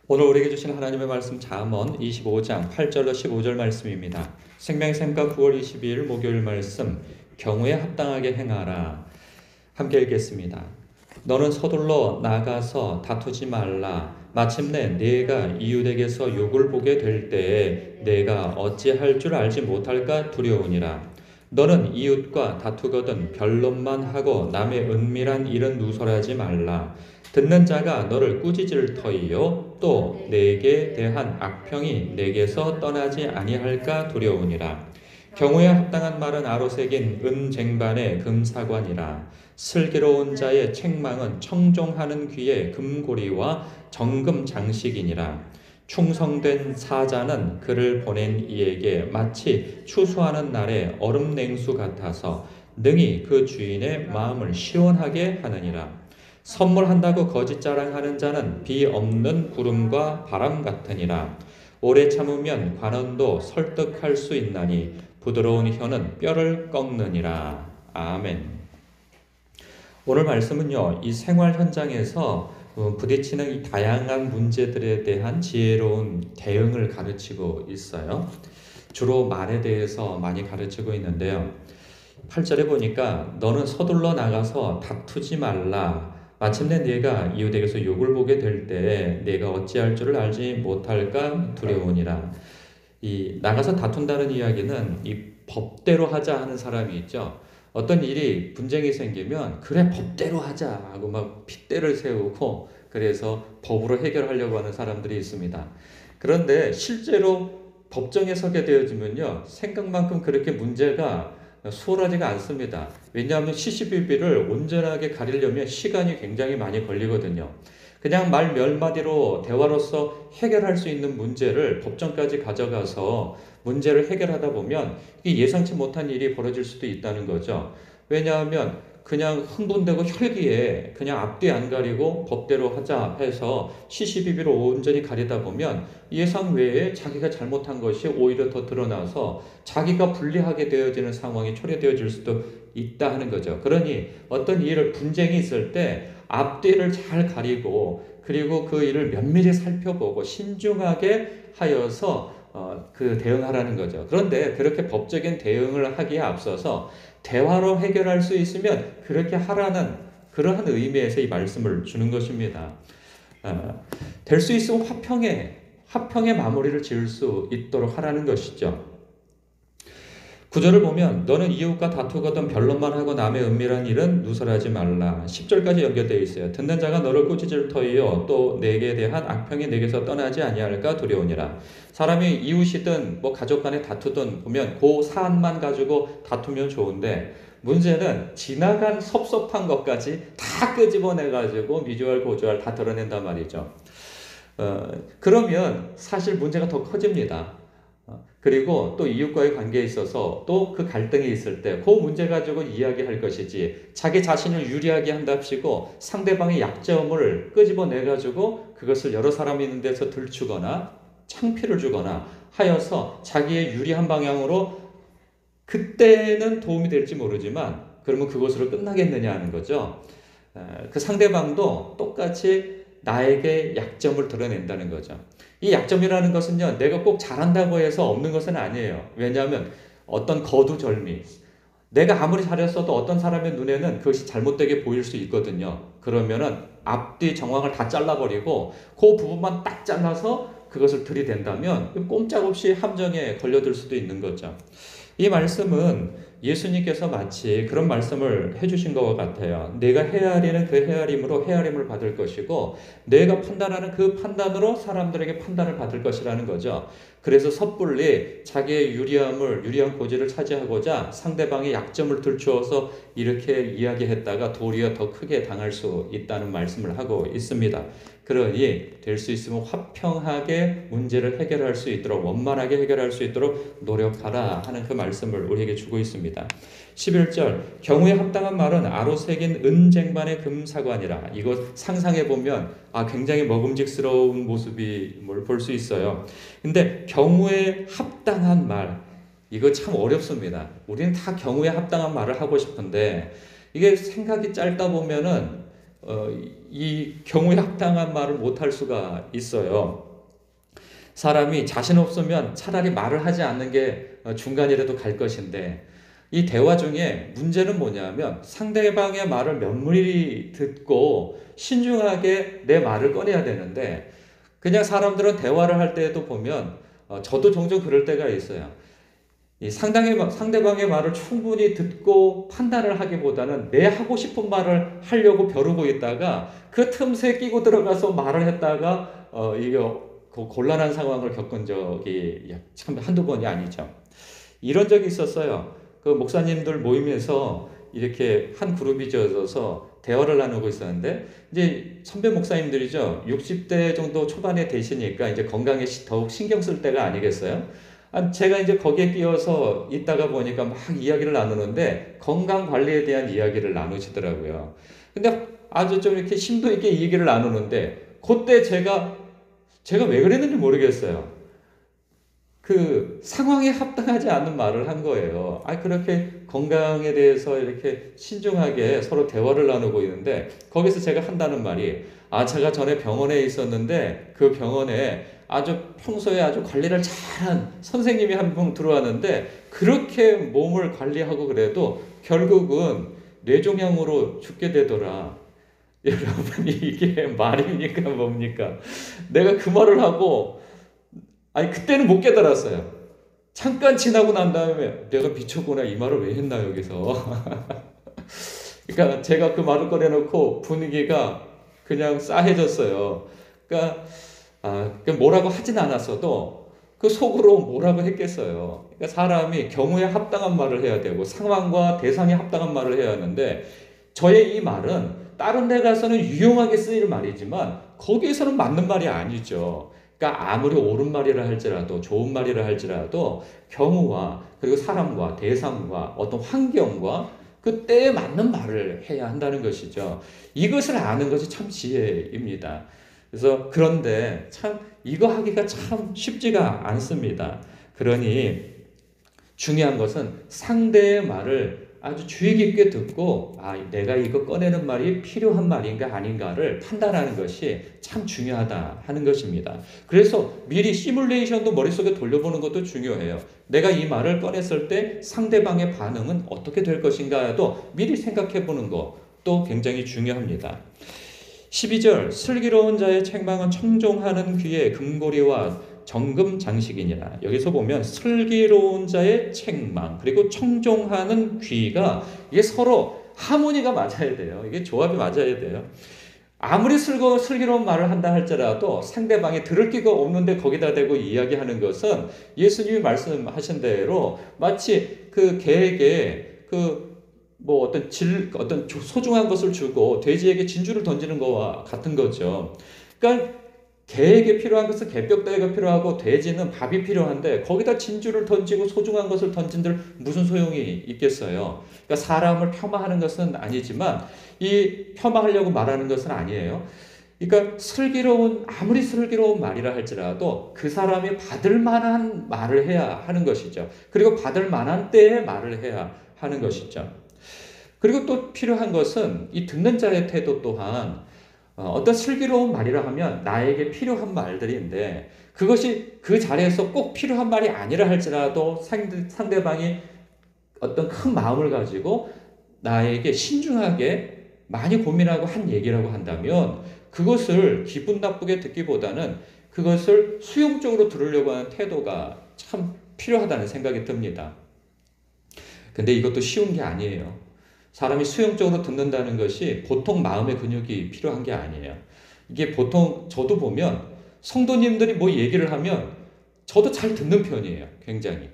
오늘 우리에게 주신 하나님의 말씀 잠언 25장 8절로 15절 말씀입니다. 생명샘과 9월 22일 목요일 말씀 경우에 합당하게 행하라. 함께 읽겠습니다. 너는 서둘러 나가서 다투지 말라. 마침내 네가 이웃에게서 욕을 보게 될 때에 내가 어찌할 줄 알지 못할까 두려우니라. 너는 이웃과 다투거든 변론만 하고 남의 은밀한 일은 누설하지 말라. 듣는 자가 너를 꾸짖을 터이요 또 내게 대한 악평이 내게서 떠나지 아니할까 두려우니라. 경우에 합당한 말은 아로새긴 은쟁반의 금사관이라. 슬기로운 자의 책망은 청종하는 귀의 금고리와 정금 장식이니라. 충성된 사자는 그를 보낸 이에게 마치 추수하는 날의 얼음 냉수 같아서 능히 그 주인의 마음을 시원하게 하느니라. 선물한다고 거짓 자랑하는 자는 비 없는 구름과 바람 같으니라. 오래 참으면 관원도 설득할 수 있나니 부드러운 혀는 뼈를 꺾느니라. 아멘. 오늘 말씀은요, 이 생활 현장에서 부딪히는 이 다양한 문제들에 대한 지혜로운 대응을 가르치고 있어요. 주로 말에 대해서 많이 가르치고 있는데요. 8절에 보니까 너는 서둘러 나가서 다투지 말라. 마침내 네가 이웃에게서 욕을 보게 될 때 네가 어찌할 줄을 알지 못할까 두려우니라. 이 나가서 다툰다는 이야기는 이 법대로 하자 하는 사람이 있죠. 어떤 일이 분쟁이 생기면 그래 법대로 하자 하고 막 핏대를 세우고 그래서 법으로 해결하려고 하는 사람들이 있습니다. 그런데 실제로 법정에 서게 되어지면요, 생각만큼 그렇게 문제가 수월하지가 않습니다. 왜냐하면 시시비비를 온전하게 가리려면 시간이 굉장히 많이 걸리거든요. 그냥 말 몇 마디로 대화로서 해결할 수 있는 문제를 법정까지 가져가서 문제를 해결하다 보면 이게 예상치 못한 일이 벌어질 수도 있다는 거죠. 왜냐하면 그냥 흥분되고 혈기에 그냥 앞뒤 안 가리고 법대로 하자 해서 시시비비로 온전히 가리다 보면 예상 외에 자기가 잘못한 것이 오히려 더 드러나서 자기가 불리하게 되어지는 상황이 초래되어질 수도 있다 하는 거죠. 그러니 어떤 일을 분쟁이 있을 때 앞뒤를 잘 가리고 그리고 그 일을 면밀히 살펴보고 신중하게 하여서 그 대응하라는 거죠. 그런데 그렇게 법적인 대응을 하기에 앞서서 대화로 해결할 수 있으면 그렇게 하라는 그러한 의미에서 이 말씀을 주는 것입니다. 될 수 있으면 화평의 마무리를 지을 수 있도록 하라는 것이죠. 구절을 보면 너는 이웃과 다투거든 변론만 하고 남의 은밀한 일은 누설하지 말라. 10절까지 연결되어 있어요. 듣는 자가 너를 꾸짖을 터이요 또 내게 대한 악평이 내게서 떠나지 아니할까 두려우니라. 사람이 이웃이든 뭐 가족 간에 다투든 보면 그 사안만 가지고 다투면 좋은데 문제는 지나간 섭섭한 것까지 다 끄집어내가지고 미주알 고주알 다 드러낸단 말이죠. 그러면 사실 문제가 더 커집니다. 그리고 또 이웃과의 관계에 있어서 또 그 갈등이 있을 때 그 문제 가지고 이야기할 것이지 자기 자신을 유리하게 한답시고 상대방의 약점을 끄집어내 가지고 그것을 여러 사람이 있는 데서 들추거나 창피를 주거나 하여서 자기의 유리한 방향으로 그때는 도움이 될지 모르지만 그러면 그것으로 끝나겠느냐 하는 거죠. 그 상대방도 똑같이 나에게 약점을 드러낸다는 거죠. 이 약점이라는 것은요, 내가 꼭 잘한다고 해서 없는 것은 아니에요. 왜냐하면 어떤 거두절미, 내가 아무리 잘했어도 어떤 사람의 눈에는 그것이 잘못되게 보일 수 있거든요. 그러면은 앞뒤 정황을 다 잘라버리고 그 부분만 딱 잘라서 그것을 들이댄다면 꼼짝없이 함정에 걸려들 수도 있는 거죠. 이 말씀은 예수님께서 마치 그런 말씀을 해주신 것 같아요. 내가 헤아리는 그 헤아림으로 헤아림을 받을 것이고 내가 판단하는 그 판단으로 사람들에게 판단을 받을 것이라는 거죠. 그래서 섣불리 자기의 유리한 고지를 차지하고자 상대방의 약점을 들추어서 이렇게 이야기했다가 도리어 더 크게 당할 수 있다는 말씀을 하고 있습니다. 그러니 될 수 있으면 화평하게 문제를 해결할 수 있도록 원만하게 해결할 수 있도록 노력하라 하는 그 말씀을 우리에게 주고 있습니다. 11절 경우에 합당한 말은 아로새긴 은쟁반의 금사관이라. 이거 상상해보면 굉장히 먹음직스러운 모습이 볼 수 있어요. 근데 경우에 합당한 말 이거 참 어렵습니다. 우리는 다 경우에 합당한 말을 하고 싶은데 이게 생각이 짧다 보면은 이 경우에 합당한 말을 못할 수가 있어요. 사람이 자신 없으면 차라리 말을 하지 않는 게 중간이라도 갈 것인데, 이 대화 중에 문제는 뭐냐면 상대방의 말을 면밀히 듣고 신중하게 내 말을 꺼내야 되는데, 그냥 사람들은 대화를 할 때에도 보면 저도 종종 그럴 때가 있어요. 이 상대방의 말을 충분히 듣고 판단을 하기보다는 내 하고 싶은 말을 하려고 벼르고 있다가 그 틈새 끼고 들어가서 말을 했다가 이게 곤란한 상황을 겪은 적이 참 한두 번이 아니죠. 이런 적이 있었어요. 그 목사님들 모임에서 이렇게 한 그룹이 져서 대화를 나누고 있었는데, 이제 선배 목사님들이죠. 60대 정도 초반에 되시니까 이제 건강에 더욱 신경 쓸 때가 아니겠어요? 제가 이제 거기에 끼어서 있다가 보니까 막 이야기를 나누는데 건강 관리에 대한 이야기를 나누시더라고요. 근데 아주 좀 이렇게 심도 있게 이 얘기를 나누는데, 그때 제가 왜 그랬는지 모르겠어요. 그 상황에 합당하지 않는 말을 한 거예요. 그렇게 건강에 대해서 이렇게 신중하게 서로 대화를 나누고 있는데, 거기서 제가 한다는 말이, 제가 전에 병원에 있었는데 그 병원에 아주 평소에 아주 관리를 잘한 선생님이 한 분 들어왔는데, 그렇게 몸을 관리하고 그래도 결국은 뇌종양으로 죽게 되더라. 여러분, 이게 말입니까 뭡니까? 내가 그 말을 하고, 그때는 못 깨달았어요. 잠깐 지나고 난 다음에 내가 미쳤구나, 이 말을 왜 했나 여기서. 그러니까 제가 그 말을 꺼내놓고 분위기가 그냥 싸해졌어요. 그러니까 뭐라고 하진 않았어도 그 속으로 뭐라고 했겠어요. 그러니까 사람이 경우에 합당한 말을 해야 되고 상황과 대상에 합당한 말을 해야 하는데, 저의 이 말은 다른 데 가서는 유용하게 쓰일 말이지만 거기에서는 맞는 말이 아니죠. 그러니까 아무리 옳은 말이라 할지라도, 좋은 말이라 할지라도 경우와 그리고 사람과 대상과 어떤 환경과 그 때에 맞는 말을 해야 한다는 것이죠. 이것을 아는 것이 참 지혜입니다. 그래서 그런데 참 이거 하기가 참 쉽지가 않습니다. 그러니 중요한 것은 상대의 말을 아주 주의 깊게 듣고 내가 이거 꺼내는 말이 필요한 말인가 아닌가를 판단하는 것이 참 중요하다 하는 것입니다. 그래서 미리 시뮬레이션도 머릿속에 돌려보는 것도 중요해요. 내가 이 말을 꺼냈을 때 상대방의 반응은 어떻게 될 것인가도 미리 생각해 보는 것도 굉장히 중요합니다. 12절, 슬기로운 자의 책망은 청종하는 귀에 금고리와 정금 장식이니라. 여기서 보면 슬기로운 자의 책망 그리고 청종하는 귀가, 이게 서로 하모니가 맞아야 돼요. 이게 조합이 맞아야 돼요. 아무리 슬기로운 말을 한다 할지라도 상대방이 들을 기가 없는데 거기다 대고 이야기하는 것은 예수님이 말씀하신 대로 마치 그 개에게 어떤 소중한 것을 주고 돼지에게 진주를 던지는 것과 같은 거죠. 그러니까 개에게 필요한 것은 개뼈다귀가 필요하고 돼지는 밥이 필요한데 거기다 진주를 던지고 소중한 것을 던진들 무슨 소용이 있겠어요. 그러니까 사람을 폄하하는 것은 아니지만 이 폄하하려고 말하는 것은 아니에요. 그러니까 아무리 슬기로운 말이라 할지라도 그 사람이 받을 만한 말을 해야 하는 것이죠. 그리고 받을 만한 때에 말을 해야 하는 것이죠. 그리고 또 필요한 것은 이 듣는 자의 태도 또한, 어떤 슬기로운 말이라 하면 나에게 필요한 말들인데 그것이 그 자리에서 꼭 필요한 말이 아니라 할지라도 상대방이 어떤 큰 마음을 가지고 나에게 신중하게 많이 고민하고 한 얘기라고 한다면 그것을 기분 나쁘게 듣기보다는 그것을 수용적으로 들으려고 하는 태도가 참 필요하다는 생각이 듭니다. 근데 이것도 쉬운 게 아니에요. 사람이 수용적으로 듣는다는 것이 보통 마음의 근육이 필요한 게 아니에요. 이게 보통 저도 보면 성도님들이 뭐 얘기를 하면 저도 잘 듣는 편이에요. 굉장히.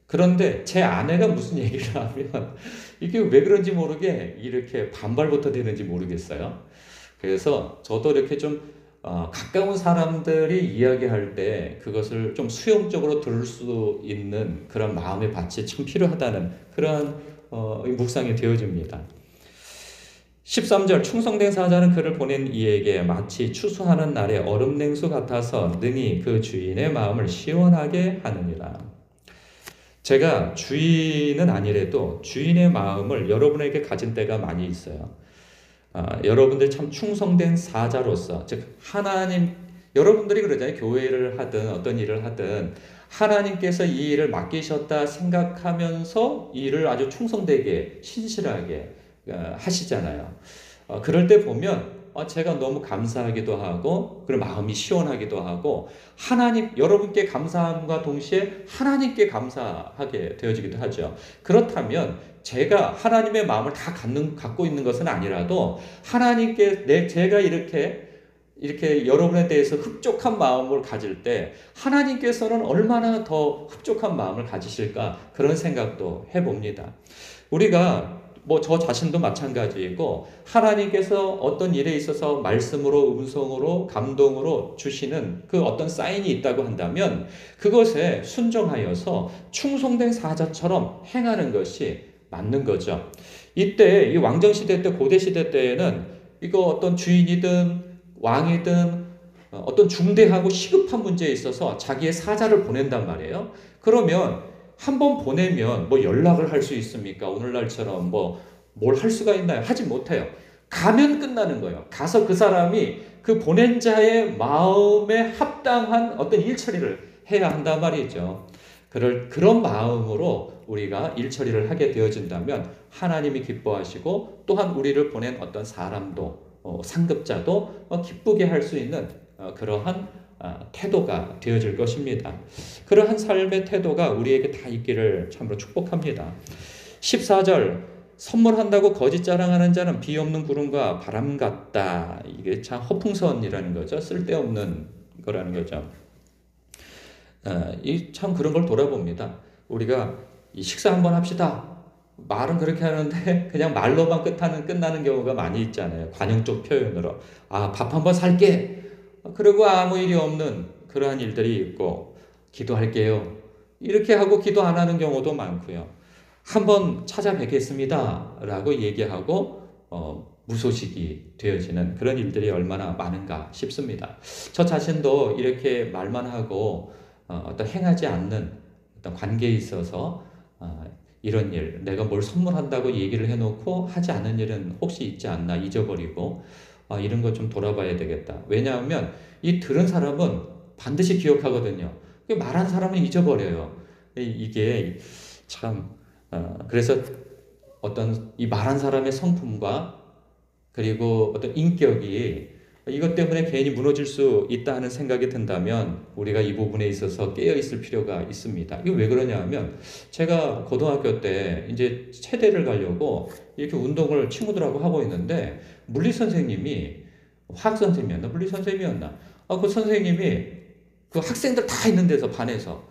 그런데 제 아내가 무슨 얘기를 하면 이게 왜 그런지 모르게 이렇게 반발부터 되는지 모르겠어요. 그래서 저도 이렇게 좀 가까운 사람들이 이야기할 때 그것을 좀 수용적으로 들을 수 있는 그런 마음의 밭이 참 필요하다는 그런 묵상이 되어집니다. 13절, 충성된 사자는 그를 보낸 이에게 마치 추수하는 날의 얼음 냉수 같아서 능히 그 주인의 마음을 시원하게 하느니라. 제가 주인은 아니래도 주인의 마음을 여러분에게 가진 때가 많이 있어요. 여러분들이 참 충성된 사자로서, 즉 하나님, 여러분들이 그러잖아요. 교회를 하든 어떤 일을 하든 하나님께서 이 일을 맡기셨다 생각하면서 이 일을 아주 충성되게 신실하게 하시잖아요. 그럴 때 보면 제가 너무 감사하기도 하고 그리고 마음이 시원하기도 하고 하나님, 여러분께 감사함과 동시에 하나님께 감사하게 되어지기도 하죠. 그렇다면 제가 하나님의 마음을 다 갖고 있는 것은 아니라도 하나님께 제가 이렇게 여러분에 대해서 흡족한 마음을 가질 때 하나님께서는 얼마나 더 흡족한 마음을 가지실까, 그런 생각도 해봅니다. 우리가 저 자신도 마찬가지이고 하나님께서 어떤 일에 있어서 말씀으로, 음성으로, 감동으로 주시는 그 어떤 사인이 있다고 한다면 그것에 순종하여서 충성된 사자처럼 행하는 것이 맞는 거죠. 이때 이 왕정시대 때, 고대시대 때에는 이거 어떤 주인이든 왕이든 어떤 중대하고 시급한 문제에 있어서 자기의 사자를 보낸단 말이에요. 그러면 한 번 보내면 연락을 할 수 있습니까? 오늘날처럼 뭘 할 수가 있나요? 하지 못해요. 가면 끝나는 거예요. 가서 그 사람이 그 보낸 자의 마음에 합당한 어떤 일 처리를 해야 한단 말이죠. 그런 마음으로 우리가 일 처리를 하게 되어진다면 하나님이 기뻐하시고 또한 우리를 보낸 어떤 사람도, 상급자도 기쁘게 할 수 있는 그러한 태도가 되어질 것입니다. 그러한 삶의 태도가 우리에게 다 있기를 참으로 축복합니다. 14절, 선물한다고 거짓 자랑하는 자는 비 없는 구름과 바람 같다. 이게 참 허풍선이라는 거죠. 쓸데없는 거라는 거죠. 참 그런 걸 돌아봅니다. 우리가 식사 한번 합시다. 말은 그렇게 하는데 그냥 말로만 끝나는 경우가 많이 있잖아요. 관용적 표현으로. 밥 한번 살게. 그리고 아무 일이 없는 그러한 일들이 있고, 기도할게요. 이렇게 하고 기도 안 하는 경우도 많고요. 한번 찾아뵙겠습니다 라고 얘기하고 무소식이 되어지는 그런 일들이 얼마나 많은가 싶습니다. 저 자신도 이렇게 말만 하고 어떤 행하지 않는 어떤 관계에 있어서 이런 일, 내가 뭘 선물한다고 얘기를 해놓고 하지 않은 일은 혹시 있지 않나 잊어버리고 이런 거 좀 돌아봐야 되겠다. 왜냐하면 이 들은 사람은 반드시 기억하거든요. 말한 사람은 잊어버려요. 이게 참 그래서 어떤 이 말한 사람의 성품과 그리고 어떤 인격이 이것 때문에 괜히 무너질 수 있다 하는 생각이 든다면 우리가 이 부분에 있어서 깨어 있을 필요가 있습니다. 이거 왜 그러냐 하면 제가 고등학교 때 이제 체대를 가려고 이렇게 운동을 친구들하고 하고 있는데 물리 선생님이, 화학 선생님이었나 물리 선생님이었나, 그 선생님이 그 학생들 다 있는 데서 반에서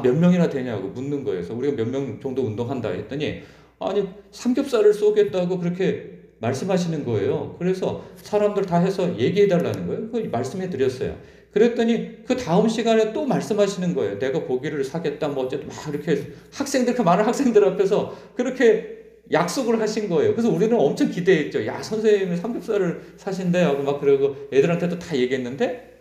몇 명이나 되냐고 묻는 거예요. 그래서 우리가 몇 명 정도 운동한다 했더니 아니 삼겹살을 쏘겠다고 그렇게 말씀하시는 거예요. 그래서 사람들 다 해서 얘기해 달라는 거예요. 그 말씀해 드렸어요. 그랬더니 그 다음 시간에 또 말씀하시는 거예요. 내가 고기를 사겠다 어쨌든 막 이렇게 학생들, 그 많은 학생들 앞에서 그렇게 약속을 하신 거예요. 그래서 우리는 엄청 기대했죠. 야, 선생님이 삼겹살을 사신대 하고 막 그러고 애들한테도 다 얘기했는데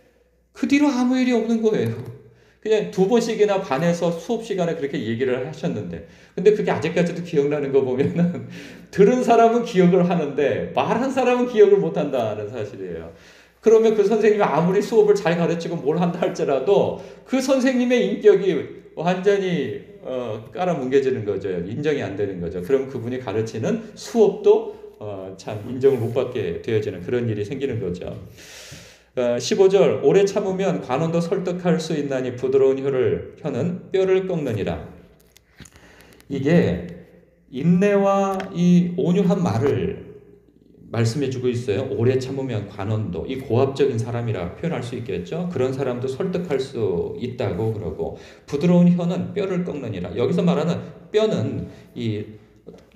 그 뒤로 아무 일이 없는 거예요. 그냥 2번씩이나 반에서 수업 시간에 그렇게 얘기를 하셨는데, 근데 그게 아직까지도 기억나는 거 보면은 들은 사람은 기억을 하는데 말한 사람은 기억을 못 한다는 사실이에요. 그러면 그 선생님이 아무리 수업을 잘 가르치고 뭘 한다 할지라도 그 선생님의 인격이 완전히 깔아뭉개지는 거죠. 인정이 안 되는 거죠. 그럼 그분이 가르치는 수업도 참 인정을 못 받게 되어지는 그런 일이 생기는 거죠. 15절, 오래 참으면 관원도 설득할 수 있나니 부드러운 혀는 뼈를 꺾느니라. 이게 인내와 이 온유한 말을 말씀해주고 있어요. 오래 참으면 관원도, 이 고압적인 사람이라 표현할 수 있겠죠. 그런 사람도 설득할 수 있다고 그러고, 부드러운 혀는 뼈를 꺾느니라. 여기서 말하는 뼈는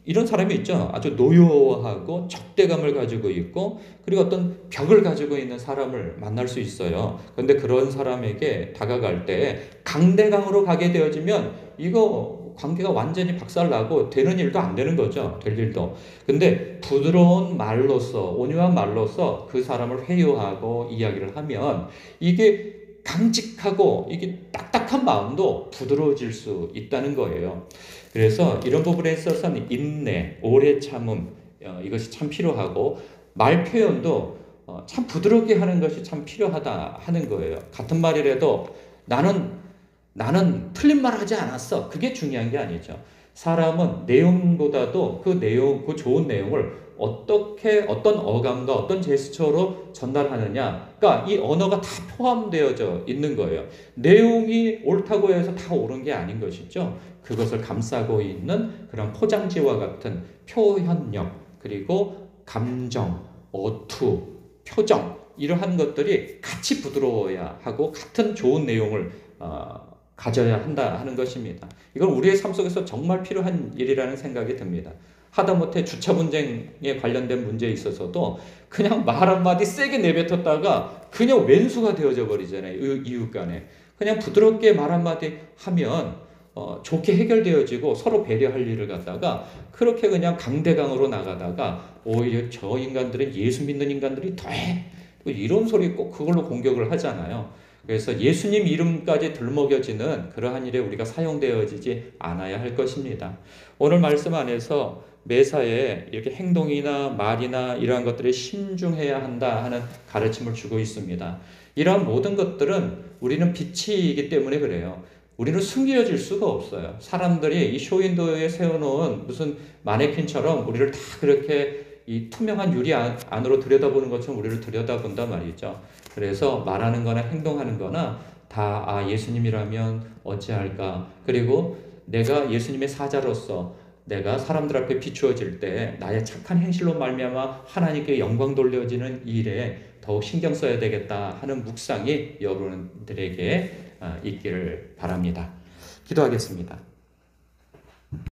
이런 사람이 있죠. 아주 노여워하고 적대감을 가지고 있고 그리고 어떤 벽을 가지고 있는 사람을 만날 수 있어요. 그런데 그런 사람에게 다가갈 때 강대강으로 가게 되어지면 이거 관계가 완전히 박살나고 되는 일도 안 되는 거죠. 될 일도. 근데 부드러운 말로서, 온유한 말로서 그 사람을 회유하고 이야기를 하면 이게 강직하고 이게 딱딱한 마음도 부드러워질 수 있다는 거예요. 그래서 이런 부분에 있어서는 인내, 오래 참음, 이것이 참 필요하고 말 표현도 참 부드럽게 하는 것이 참 필요하다 하는 거예요. 같은 말이라도 나는 틀린 말 하지 않았어. 그게 중요한 게 아니죠. 사람은 내용보다도 그 좋은 내용을 어떤 어감과 어떤 제스처로 전달하느냐. 그러니까 이 언어가 다 포함되어져 있는 거예요. 내용이 옳다고 해서 다 옳은 게 아닌 것이죠. 그것을 감싸고 있는 그런 포장지와 같은 표현력, 그리고 감정, 어투, 표정, 이러한 것들이 같이 부드러워야 하고 같은 좋은 내용을 가져야 한다 하는 것입니다. 이건 우리의 삶 속에서 정말 필요한 일이라는 생각이 듭니다. 하다못해 주차 분쟁에 관련된 문제에 있어서도 그냥 말 한마디 세게 내뱉었다가 그냥 왼수가 되어져 버리잖아요. 이웃 간에. 그냥 부드럽게 말 한마디 하면 좋게 해결되어지고 서로 배려할 일을 갖다가 그렇게 그냥 강대강으로 나가다가 오히려 저 인간들은 예수 믿는 인간들이 더해. 이런 소리 꼭 그걸로 공격을 하잖아요. 그래서 예수님 이름까지 들먹여지는 그러한 일에 우리가 사용되어지지 않아야 할 것입니다. 오늘 말씀 안에서 매사에 이렇게 행동이나 말이나 이러한 것들에 신중해야 한다 하는 가르침을 주고 있습니다. 이러한 모든 것들은 우리는 빛이기 때문에 그래요. 우리는 숨겨질 수가 없어요. 사람들이 이 쇼윈도에 세워놓은 무슨 마네킹처럼 우리를 다 그렇게 이 투명한 유리 안으로 들여다보는 것처럼 우리를 들여다본단 말이죠. 그래서 말하는 거나 행동하는 거나 다 예수님이라면 어찌할까. 그리고 내가 예수님의 사자로서 내가 사람들 앞에 비추어질 때 나의 착한 행실로 말미암아 하나님께 영광 돌려지는 일에 더욱 신경 써야 되겠다 하는 묵상이 여러분들에게 있기를 바랍니다. 기도하겠습니다.